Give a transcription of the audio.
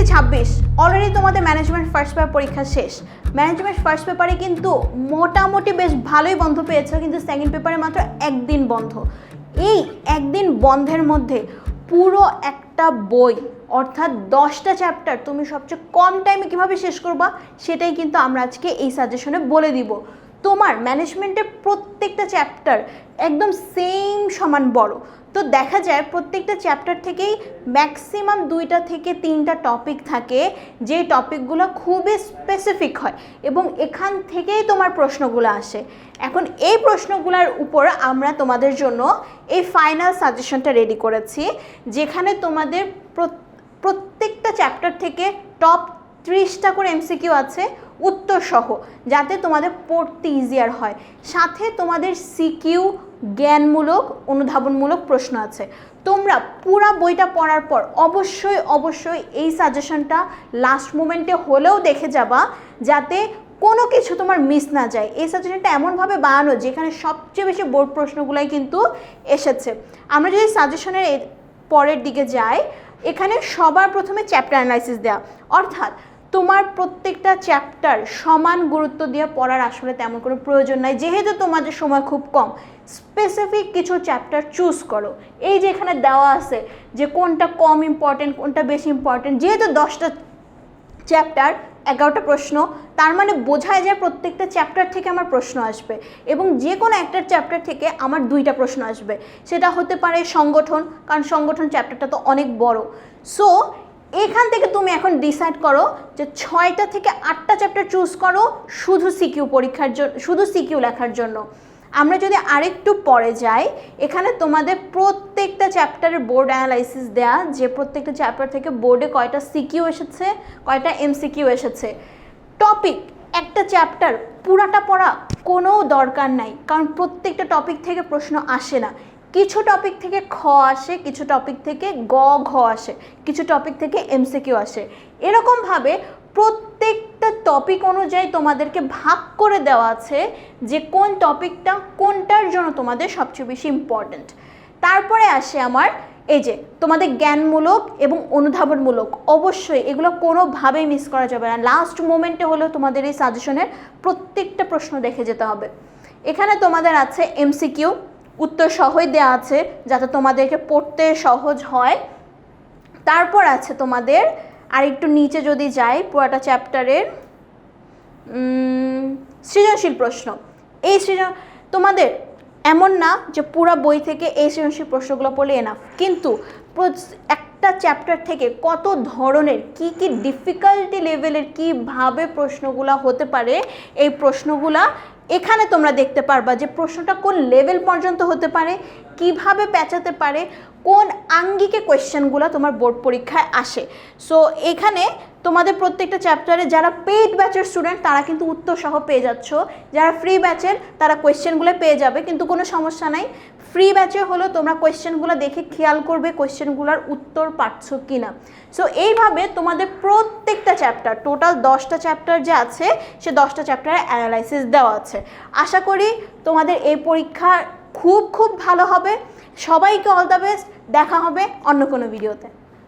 2026 already তোমাদের management first paper পরীক্ষা শেষ। ম্যানেজমেন্ট ফার্স্ট পেপারে কিন্তু মোটামুটি বেশ ভালোই বন্ধ পেয়েছো, কিন্তু সেকেন্ড পেপারে মাত্র একদিন বন্ধ। এই একদিন বন্ধের মধ্যে পুরো একটা বই অর্থাৎ 10টা চ্যাপ্টার তুমি সবচেয়ে কম টাইমে কীভাবে শেষ করবা সেটাই কিন্তু আমরা আজকে এই সাজেশনে বলে দিব। তোমার ম্যানেজমেন্টের প্রত্যেকটা চ্যাপ্টার একদম সেম সমান বড়, তো দেখা যায় প্রত্যেকটা চ্যাপ্টার থেকেই ম্যাক্সিমাম 2টা থেকে 3টা টপিক থাকে, যে টপিকগুলো খুবই স্পেসিফিক হয় এবং এখান থেকেই তোমার প্রশ্নগুলো আসে। এখন এই প্রশ্নগুলোর উপর আমরা তোমাদের জন্য এই ফাইনাল সাজেশনটা রেডি করেছি, যেখানে তোমাদের প্রত্যেকটা চ্যাপ্টার থেকে টপ 30টা করে এমসিকিউ আছে উত্তর সহ, যাতে তোমাদের পড়তে ইজিয়ার হয়। সাথে তোমাদের সিকিউ, জ্ঞানমূলক, অনুধাবনমূলক প্রশ্ন আছে। তোমরা পুরা বইটা পড়ার পর অবশ্যই এই সাজেশনটা লাস্ট মোমেন্টে হলেও দেখে যাবা, যাতে কোনো কিছু তোমার মিস না যায়। এই সাজেশনটা এমনভাবে বানানো যেখানে সবচেয়ে বেশি বোর্ড প্রশ্নগুলাই কিন্তু এসেছে। আমরা যদি সাজেশনের পরের দিকে যাই, এখানে সবার প্রথমে চ্যাপ্টার অ্যানালাইসিস দেওয়া, অর্থাৎ তোমার প্রত্যেকটা চ্যাপ্টার সমান গুরুত্ব দিয়ে পড়ার আসলে তেমন কোনো প্রয়োজন নাই, যেহেতু তোমাদের সময় খুব কম। স্পেসিফিক কিছু চ্যাপ্টার চুজ করো। এই যে এখানে দেওয়া আছে যে কোনটা কম ইম্পর্টেন্ট, কোনটা বেশি ইম্পর্টেন্ট। যেহেতু 10টা চ্যাপ্টার 11টা প্রশ্ন, তার মানে বোঝায় যায় প্রত্যেকটা চ্যাপ্টার থেকে আমার প্রশ্ন আসবে, এবং যে কোনো একটা চ্যাপ্টার থেকে আমার 2টা প্রশ্ন আসবে। সেটা হতে পারে সংগঠন, কারণ সংগঠন চ্যাপ্টারটা তো অনেক বড়। সো এখান থেকে তুমি এখন ডিসাইড করো যে 6টা থেকে 8টা চ্যাপ্টার চুজ করো শুধু সিকিউ পরীক্ষার জন্য, শুধু সিকিউ লেখার জন্য। আমরা যদি আরেকটু পরে যাই, এখানে তোমাদের প্রত্যেকটা চ্যাপ্টারের বোর্ড অ্যানালাইসিস দেয়া, যে প্রত্যেকটা চ্যাপ্টার থেকে বোর্ডে কয়টা সিকিউ এসেছে, কয়টা এমসিকিউ এসেছে। টপিক একটা চ্যাপ্টার পুরাটা পড়া কোনো দরকার নাই, কারণ প্রত্যেকটা টপিক থেকে প্রশ্ন আসে না। কিছু টপিক থেকে খ আসে, কিছু টপিক থেকে ঘ আসে, কিছু টপিক থেকে এমসিকিউ আসে। এরকমভাবে প্রত্যেকটা টপিক অনুযায়ী তোমাদেরকে ভাগ করে দেওয়া আছে যে কোন টপিকটা কোনটার জন্য তোমাদের সবচেয়ে বেশি ইম্পর্ট্যান্ট। তারপরে আসে আমার এই যে তোমাদের জ্ঞানমূলক এবং অনুধাবনমূলক, অবশ্যই এগুলো কোনোভাবেই মিস করা যাবে না। লাস্ট মোমেন্টে হলেও তোমাদের এই সাজেশনের প্রত্যেকটা প্রশ্ন দেখে যেতে হবে। এখানে তোমাদের আছে এমসিকিউ, উত্তর সহই দেওয়া আছে যাতে তোমাদেরকে পড়তে সহজ হয়। তারপর আছে তোমাদের আরেকটু নিচে যদি যাই, পুরোটা চ্যাপ্টারের সৃজনশীল প্রশ্ন। এই তোমাদের এমন না যে পুরো বই থেকে এই সৃজনশীল প্রশ্নগুলো পড়লে এনাফ, কিন্তু একটা চ্যাপ্টার থেকে কত ধরনের কি ডিফিকাল্টি লেভেলের কীভাবে প্রশ্নগুলো হতে পারে, এই প্রশ্নগুলা এখানে তোমরা দেখতে পারবা যে প্রশ্নটা কোন লেভেল পর্যন্ত হতে পারে, কিভাবে পেঁচাতে পারে, কোন আঙ্গিকে কোয়েশ্চেনগুলো তোমার বোর্ড পরীক্ষায় আসে। সো এখানে তোমাদের প্রত্যেকটা চ্যাপ্টারে যারা পেইড ব্যাচের স্টুডেন্ট তারা কিন্তু উত্তর সহ পেয়ে যাচ্ছ, যারা ফ্রি ব্যাচের তারা কোয়েশ্চেনগুলো পেয়ে যাবে, কিন্তু কোনো সমস্যা নাই। ফ্রি ব্যাচে হলো তোমরা কোয়েশ্চেনগুলো দেখে খেয়াল করবে কোয়েশ্চেনগুলোর উত্তর পাচ্ছ কি না। সো এইভাবে তোমাদের প্রত্যেকটা চ্যাপ্টার, টোটাল 10টা চ্যাপ্টার যে আছে সে 10টা চ্যাপ্টারের অ্যানালাইসিস দেওয়া আছে। আশা করি তোমাদের এই পরীক্ষা খুব ভালো হবে। সবাইকে অল দ্য বেস্ট। দেখা হবে অন্য কোনো ভিডিওতে।